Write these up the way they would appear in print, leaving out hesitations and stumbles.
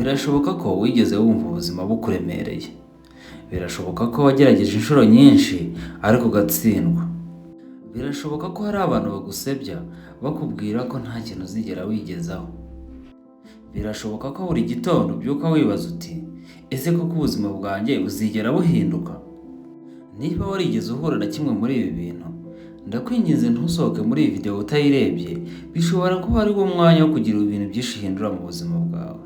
Birashoboka ko wigeze wumva ubuzima bukuremereye. Birashoboka ko wagerageje inshuro nyinshi ariko ugatsindwa. Birashoboka ko hari abantu bagusebya bakubwira ko nta kintu uzigera wigezaho. Birashoboka ko buri gitondo ubyuka wibaza uti ese koko ubuzima bwanjye buzigera buhinduka? Niba warigeze uhura na kimwe muri ibi bintu, ndakwinginze ntusohoke muri iyi video utayirebye. Bishobora kuba ari wo mwanya wo kugira ibintu byinshi uhindura mu buzima bwawe.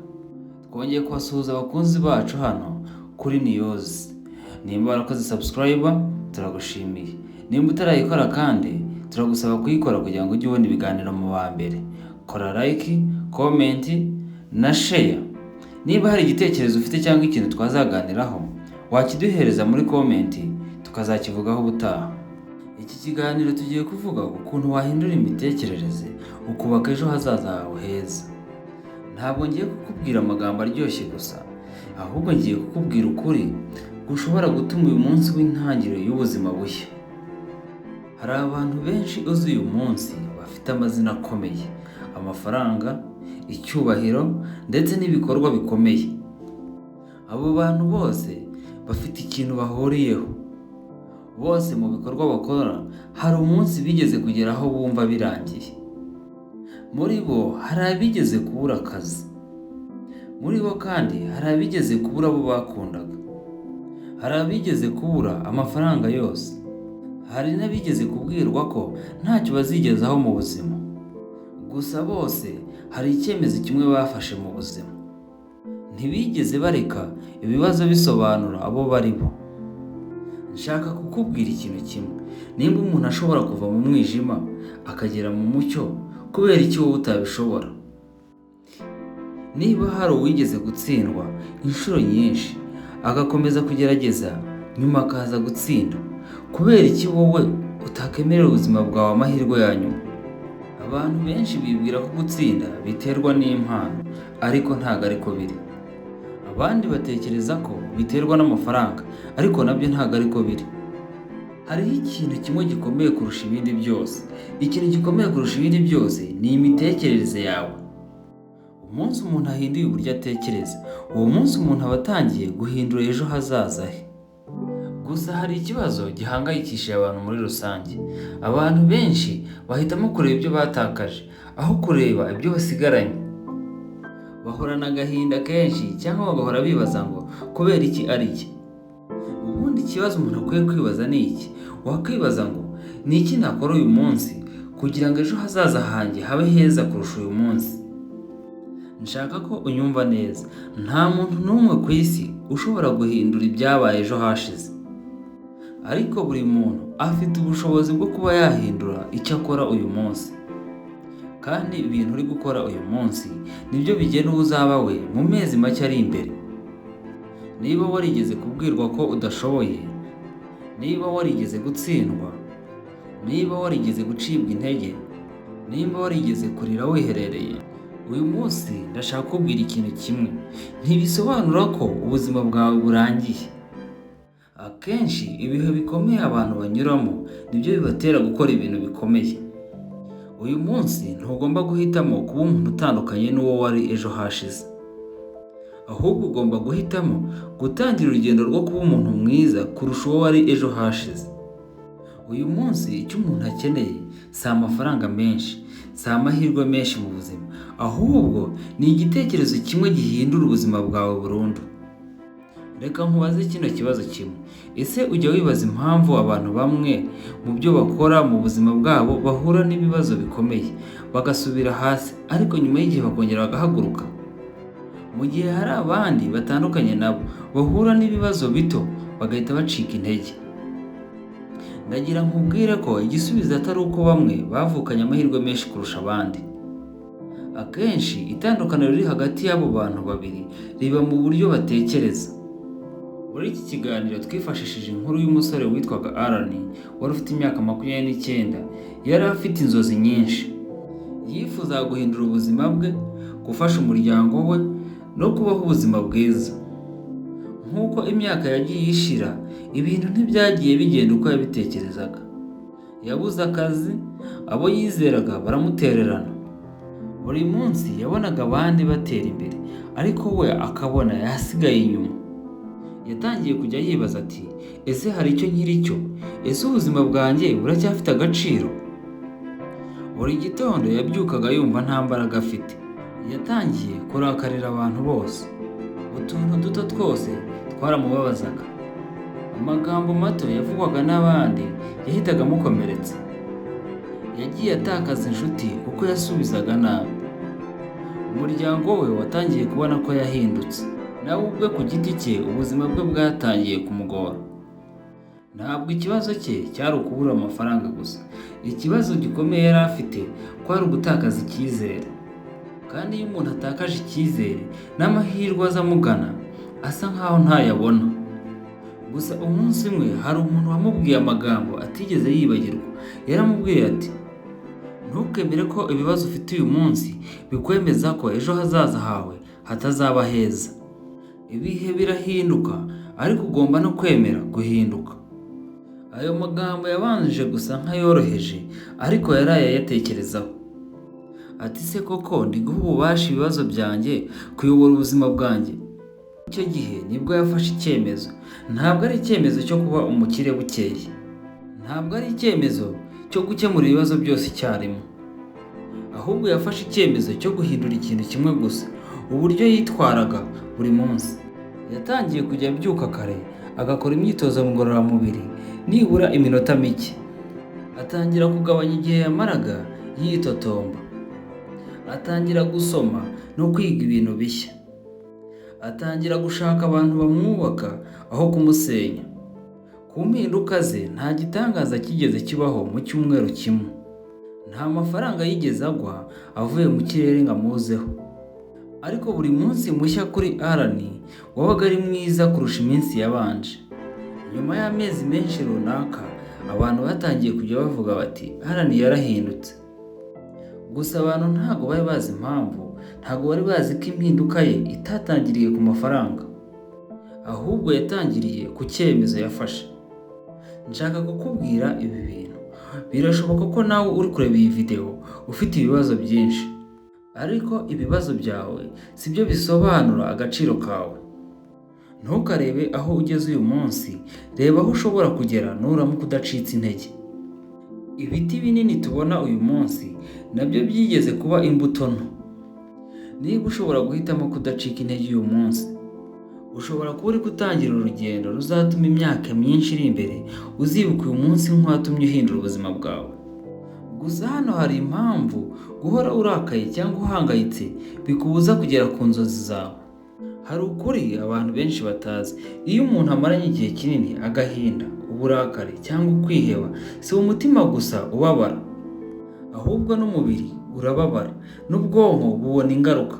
Twongeye kubasuhuza abakunzi bacu hano kuri News. Nimba warakoze subscribe turagushimiye. Nimba utarayikora kandi turagusaba kuyikora kugira ngo ujye ubona ibiganiro mu ba mbere. Kora like, comment na share. Niba hari igitekerezo ufite cyangwa ikintu twazaganiraho, wakiduhereza muri comment tukazakivugaho ubutaha. Iki kiganiro tugiye kuvuga ukuntu wahindura imitekerereze ukubaka ejo hazaza hawe heza. Ntabwo ngiye kukubwira amagambo aryoshye gusa, ahubwo ngiye kukubwira ukuri gushobora gutuma uyu munsi w'intangiriro y'ubuzima bushya. Hari abantu benshi uzi uyu munsi bafite amazina akomeye, amafaranga, icyubahiro ndetse n'ibikorwa bikomeye. Abo bantu bose bafite ikintu bahuriyeho. Bose mu bikorwa bakora hari umunsi bigeze kugera aho bumva birangiye. Muri bo hari abigeze kubura akazi. Muri bo kandi hari abigeze kubura abo bakundaga. Hari abigeze kubura amafaranga yose. Hari n'abigeze kubwirwa ko ntacyo bazigezaho mu buzima. Gusa bose hari icyemezo kimwe bafashe mu buzima. Ntibigeze bareka ibibazo bisobanura abo bari bo. Nshaka kukubwira ikintu kimwe. Nimba umuntu ashobora kuva mu mwijima akagera mu mucyo, kubera iki wowe utabishobora? Niba hari uwigeze gutsindwa inshuro nyinshi agakomeza kugerageza nyuma akaza gutsinda, kubera iki wowe utakemerera ubuzima bwawe amahirwe ya nyuma? Abantu benshi bibwira ko gutsinda biterwa n'impano, ariko ntabwo ariko biri. Abandi batekereza ko biterwa n'amafaranga, ariko nabyo ntabwo ariko biri. Hariho ikintu kimwe gikomeye kurusha ibindi byose. Ikintu gikomeye kurusha ibindi byose ni imitekerereze yawe. Umunsi umuntu ahinduye uburyo atekereza, uwo munsi umuntu aba atangiye guhindura ejo hazaza he. Gusa hari ikibazo gihangayikishije abantu muri rusange. Abantu benshi bahitamo kureba ibyo batakaje aho kureba ibyo basigaranye. Bahorana agahinda kenshi cyangwa bagahora bibaza ngo kubera iki ari iki. Ubundi ikibazo umuntu akwiye kwibaza ni iki? Wakwibaza ngo ni iki nakora uyu munsi kugira ngo ejo hazaza hanjye habe heza kurusha uyu munsi? Nshaka ko unyumva neza. Nta muntu n'umwe ku isi ushobora guhindura ibyabaye ejo hashize, ariko buri muntu afite ubushobozi bwo kuba yahindura icyo akora uyu munsi. Kandi ibintu uri gukora uyu munsi nibyo bigena uwo uzaba we mu mezi make ari imbere. Niba warigeze kubwirwa ko udashoboye, niba warigeze gutsindwa, niba warigeze gucibwa intege, niba warigeze kurira wiherereye, uyu munsi ndashaka kubwira ikintu kimwe. Ntibisobanura ko ubuzima bwawe burangiye. Akenshi ibihe bikomeye abantu banyuramo nibyo bibatera gukora ibintu bikomeye. Uyu munsi ntugomba guhitamo kuba umuntu utandukanye n'uwo wari ejo hashize, ahubwo ugomba guhitamo gutangira urugendo rwo kuba umuntu mwiza kurusha uwo wari ejo hashize. Uyu munsi icyo umuntu akeneye si amafaranga menshi, si amahirwe menshi mu buzima, ahubwo ni igitekerezo kimwe gihindura ubuzima bwawe burundu. Reka nkubaze kino kibazo kimwe. Ese ujya wibaza impamvu abantu bamwe mu byo bakora mu buzima bwabo bahura n'ibibazo bikomeye bagasubira hasi, ariko nyuma y'igihe bakongera bagahaguruka? Mu gihe hari abandi batandukanye nabo bahura n'ibibazo bito bagahita bacika intege. Ndagira nkubwire ko igisubizo atari uko bamwe bavukanye amahirwe menshi kurusha abandi. Akenshi itandukaniro riri hagati y'abo bantu babiri riba mu buryo batekereza. Muri iki kiganiro twifashishije inkuru y'umusore witwaga Alan, wari ufite imyaka 29. Yari afite inzozi nyinshi. Yifuzaga guhindura ubuzima bwe, gufasha umuryango we no kubaho ubuzima bwiza. Nk'uko imyaka yagiye ishira, ibintu ntibyagiye bigenda uko yabitekerezaga. Yabuze akazi, abo yizeraga baramutererana. Buri munsi yabonaga abandi batera imbere, ariko we akabona yasigaye inyuma. Yatangiye kujya yibaza ati, ese hari icyo nkiri cyo? Ese ubuzima bwanjye buracyafite agaciro? Buri gitondo yabyukaga yumva nta mbaraga afite. Yatangiye kurakarira abantu bose. Utuntu duto twose twaramubabazaga. Amagambo mato yavugwaga n'abandi yahitaga amukomeretsa. Yagiye atakaza inshuti kuko yasubizaga nabi. Umuryango we watangiye kubona ko yahindutse. Nawe ubwe ku giti cye ubuzima bwe bwatangiye kumugora. Ntabwo ikibazo cye cyari ukubura amafaranga gusa. Ikibazo gikomeye yari afite kwari ugutakaza icyizere. Kandi iyo umuntu atakaje icyizere n'amahirwe azamugana asa nkaho ntayabona. Gusa umunsi umwe hari umuntu wamubwiye amagambo atigeze yibagirwa. Yaramubwiye ati, ntukemere ko ibibazo ufite uyu munsi bikwemeza ko ejo hazaza hawe hatazaba heza. Ibihe birahinduka, ariko ugomba no kwemera guhinduka. Ayo magambo yabanje gusa nk'ayoroheje, ariko yaraye yatekerezaho. Ati se koko ndi guha ububasha ibibazo byanjye kuyobora ubuzima bwanjye? Icyo gihe nibwo yafashe icyemezo. Ntabwo ari icyemezo cyo kuba umukire bukeye. Ntabwo ari icyemezo cyo gukemura ibibazo byose icyarimwe. Ahubwo yafashe icyemezo cyo guhindura ikintu kimwe gusa, uburyo yitwaraga buri munsi. Yatangiye kujya abyuka kare, agakora imyitozo ngororamubiri nibura iminota mike. Atangira kugabanya igihe yamaraga yitotomba. Atangira gusoma no kwiga ibintu bishya. Atangira gushaka abantu bamwubaka aho kumusenya. Ku mpinduka ze nta gitangaza kigeze kibaho mu cyumweru kimwe. Nta mafaranga yigeze agwa avuye mu kirere ngo amuzeho. Ariko buri munsi mushya kuri Alan wabaga ari mwiza kurusha iminsi yabanje. Nyuma y'amezi menshi runaka, abantu batangiye kujya bavuga bati, Alan yarahindutse. Gusa abantu ntabwo bari bazi impamvu. Ntabwo bari bazi ko impinduka ye itatangiriye ku mafaranga, ahubwo yatangiriye ku cyemezo yafashe. Nshaka kukubwira ibi bintu. Birashoboka ko nawe uri kureba iyi video ufite ibibazo byinshi, ariko ibibazo byawe sibyo bisobanura agaciro kawe. Ntukarebe aho ugeze uyu munsi, reba aho ushobora kugera nuramuka udacitse intege. Ibiti binini tubona uyu munsi nabyo byigeze kuba imbuto nto. Niba ushobora guhitamo kudacika intege uyu munsi, ushobora kuba uri gutangira urugendo ruzatuma imyaka myinshi iri imbere uzibuka uyu munsi nk'uwatumye uhindura ubuzima bwawe. Gusa hano hari impamvu guhora urakaye cyangwa uhangayitse bikubuza kugera ku nzozi zawe. Hari ukuri abantu benshi batazi. Iyo umuntu amaranye igihe kinini agahinda, uburakari cyangwa ukwiheba, si umutima gusa ubabara, ahubwo n'umubiri urababara, n'ubwonko bubona ingaruka.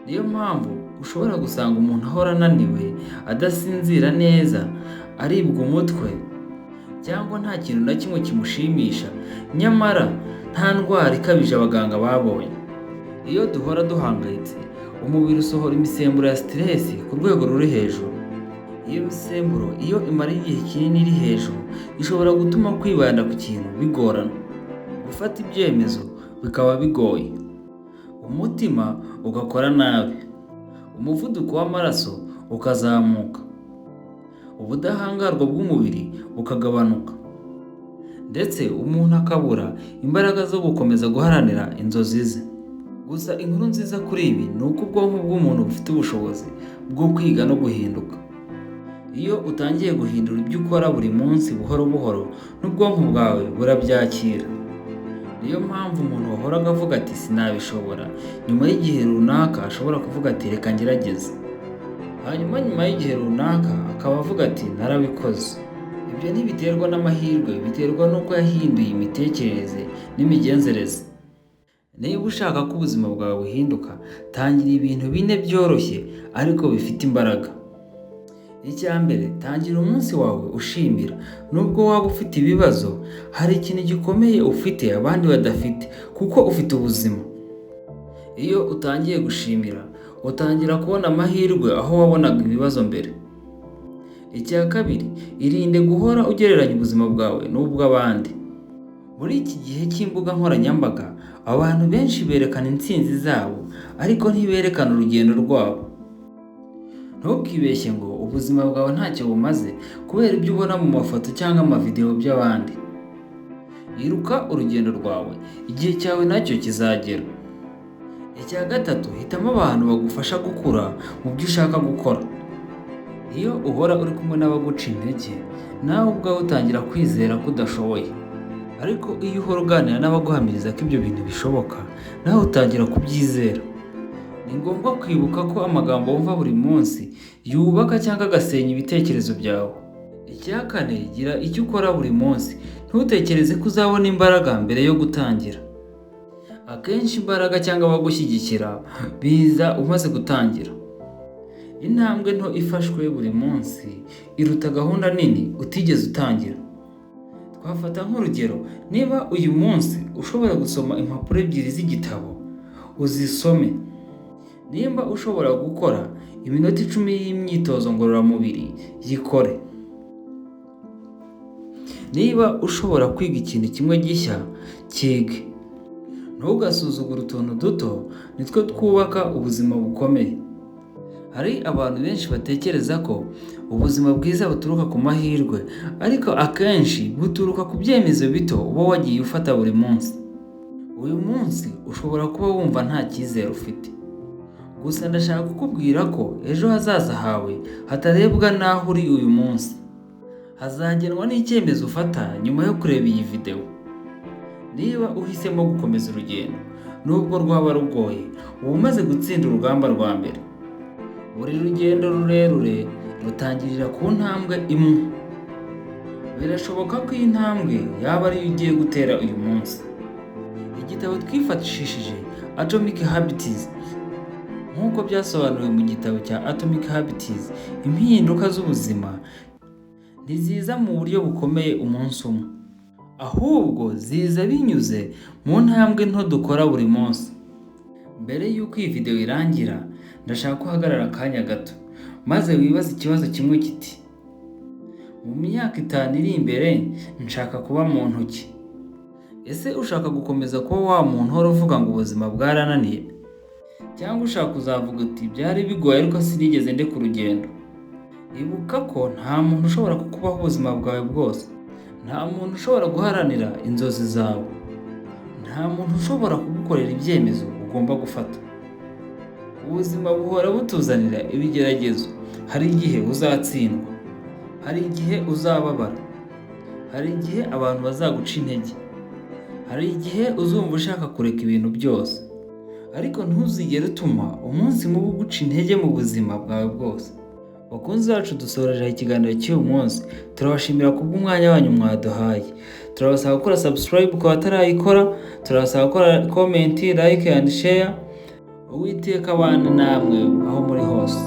Niyo mpamvu ushobora gusanga umuntu ahora ananiwe, adasinzira neza, aribwa umutwe, cyangwa nta kintu na kimwe kimushimisha, nyamara nta ndwara ikabije abaganga babonye. Iyo duhora duhangayitse, umubiri usohora imisemburo ya stress ku rwego ruri hejuru. Iyo misemburo iyo imara igihe kinini iri hejuru, ishobora gutuma kwibanda ku kintu bigorana, gufata ibyemezo bikaba bigoye, umutima ugakora nabi, umuvuduko w'amaraso ukazamuka, ubudahangarwa bw'umubiri bukagabanuka, ndetse umuntu akabura imbaraga zo gukomeza guharanira inzozi ze. Gusa inkuru nziza kuri ibi ni uko ubwonko bw'umuntu bufite ubushobozi bwo kwiga no guhinduka. Iyo utangiye guhindura ibyo ukora buri munsi buhoro buhoro, n'ubwonko bwawe burabyakira. Niyo mpamvu umuntu wahoraga avuga ati sinabishobora, nyuma y'igihe runaka ashobora kuvuga ati reka ngerageze. Hanyuma nyuma y'igihe runaka akaba avuga ati narabikoze. Ibyo ntibiterwa n'amahirwe, biterwa n'uko yahinduye imitekerereze n'imigenzereze. Niba ushaka ko ubuzima bwawe buhinduka, tangira ibintu bine byoroshye ariko bifite imbaraga. Icya mbere, tangira umunsi wawe ushimira. Nubwo waba ufite ibibazo, hari ikintu gikomeye ufite abandi badafite, kuko ufite ubuzima. Iyo utangiye gushimira, utangira kubona amahirwe aho wabonaga ibibazo mbere. Icya kabiri, irinde guhora ugereranya ubuzima bwawe n'ubw'abandi. Muri iki gihe cy'imbuga nkoranyambaga, abantu benshi berekana intsinzi zabo, ariko ntiberekana urugendo rwabo. Ntukibeshye ngo ubuzima bwawe ntacyo bumaze kubera ibyo ubona mu mafoto cyangwa amavideo by'abandi. Iruka urugendo rwawe, igihe cyawe nacyo kizagera. Icya gatatu, hitamo abantu bagufasha gukura mu byo ushaka gukora. Iyo uhora uri kumwe n'abaguca intege, nawe ubwawe utangira kwizera ko udashoboye. Ariko iyo uhora uganira n'abaguhamiriza ko ibyo bintu bishoboka, nawe utangira kubyizera. Ni ngombwa kwibuka ko amagambo wumva buri munsi yubaka cyangwa agasenya ibitekerezo byawe. Icya kane, gira icyo ukora buri munsi. Ntutekereze ko uzabona imbaraga mbere yo gutangira. Akenshi imbaraga cyangwa abagushyigikira biza umaze gutangira. Intambwe nto ifashwe buri munsi iruta gahunda nini utigeze utangira. Twafata nk'urugero, niba uyu munsi ushobora gusoma impapuro 2 z'igitabo, uzisome. Nimba ushobora gukora iminota 10 y'imyitozo ngororamubiri, yikore. Niba ushobora kwiga ikintu kimwe gishya, kige. Ntugasuzugure utuntu duto, nitwo twubaka ubuzima bukomeye. Hari abantu benshi batekereza ko ubuzima bwiza buturuka ku mahirwe, ariko akenshi buturuka ku byemezo bito uba wagiye ufata buri munsi. Uyu munsi ushobora kuba wumva nta cyizere ufite. Gusa ndashaka kukubwira ko ejo hazaza hawe hatarebwa n'aho uri uyu munsi. Hazagenwa n'icyemezo ufata nyuma yo kureba iyi video. Niba uhisemo gukomeza urugendo, nubwo rwaba rugoye, uba umaze gutsinda urugamba rwa mbere. Buri rugendo rurerure rutangirira ku ntambwe imwe. Birashoboka ko iyi ntambwe yaba ariyo ugiye gutera uyu munsi. Igitabo twifashishije Atomic Habits, nk'uko byasobanuwe mu gitabo cya Atomic Habits, impinduka z'ubuzima ntiziza mu buryo bukomeye umunsi umwe, ahubwo ziza binyuze mu ntambwe nto dukora buri munsi. Mbere y'uko iyi video irangira, ndashaka guhagarara akanya gato maze wibaze ikibazo kimwe kiti: mu myaka 5 iri imbere nshaka kuba mu ntoki. Ese ushaka gukomeza kuba wa muntu uhora uvuga ngo ubuzima bwarananiye, cyangwa ushaka kuzavuga uti byari bigoye ariko sinigeze ndeka urugendo? Ibuka ko nta muntu ushobora kukubaho ubuzima bwawe bwose. Nta muntu ushobora guharanira inzozi zawe. Nta muntu ushobora kugukorera ibyemezo ugomba gufata. Ubuzima buhora butuzanira ibigeragezo. Hari igihe uzatsindwa, hari igihe uzababara, hari igihe abantu bazaguca intege, hari igihe uzumva ushaka kureka ibintu byose. Ariko ntuzigere utuma umunsi mubi uguca intege mu buzima bwawe bwose. Bakunzi bacu, dusoreje ikiganiro cy'uyu munsi. Turabashimira kubw'umwanya wanyu mwaduhaye. Turabasaba gukora subscribe ku batarayikora, turabasaba gukora comment, like and share. Uwiteka abane namwe aho muri hose.